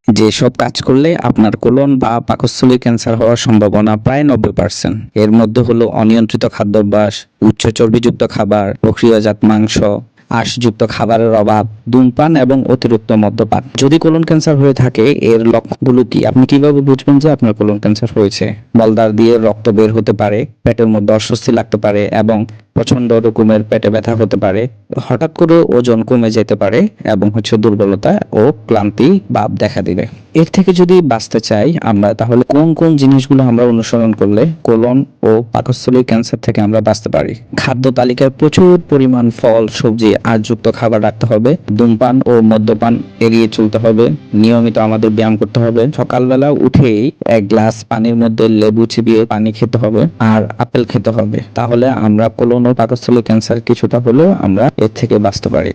যেসব কাজ করলে আপনার কোলন বা পাকস্থলীর ক্যান্সার হওয়ার সম্ভাবনা প্রায় 90%। এর মধ্যে হলো অনিয়ন্ত্রিত খাদ্যাভ্যাস, উচ্চ চর্বিযুক্ত খাবার, প্রক্রিয়াজাত মাংস, আঁশযুক্ত খাবারের অভাব, ধূমপান এবং অতিরিক্ত মদ্যপান। যদি কোলন ক্যান্সার হয়ে থাকে এর লক্ষণগুলো কি? আপনি কিভাবে বুঝবেন যে আপনার কোলন ক্যান্সার হয়েছে? মলদ্বার দিয়ে রক্ত বের হতে পারে, পেটের মধ্যে অস্বস্তি লাগতে পারে এবং প্রচন্ড রকমের পেটে ব্যথা হতে পারে, হঠাৎ করে ওজন কমে যেতে পারে এবং দুর্বলতা ও ক্লান্তি ভাব দেখা দিবে। এর থেকে যদি বাঁচতে চাই আমরা, তাহলে কোন কোন জিনিসগুলো আমরা অনুসরণ করলে কোলন ও পাকস্থলীর ক্যান্সার থেকে আমরা বাঁচতে পারি? খাদ্য তালিকায় প্রচুর পরিমাণ ফল, সবজি, আঁশযুক্ত খাবার রাখতে হবে। ধূমপান ও মদ্যপান এড়িয়ে চলতে হবে। নিয়মিত আমাদের ব্যায়াম করতে হবে। সকালবেলা উঠেই এক গ্লাস পানির মধ্যে লেবু চিবিয়ে পানি খেতে হবে আর আপেল খেতে হবে। তাহলে আমরা কোলন ও পাকস্থলীর ক্যান্সার কিছুটা হলেও আমরা এর থেকে বাঁচতে পারি।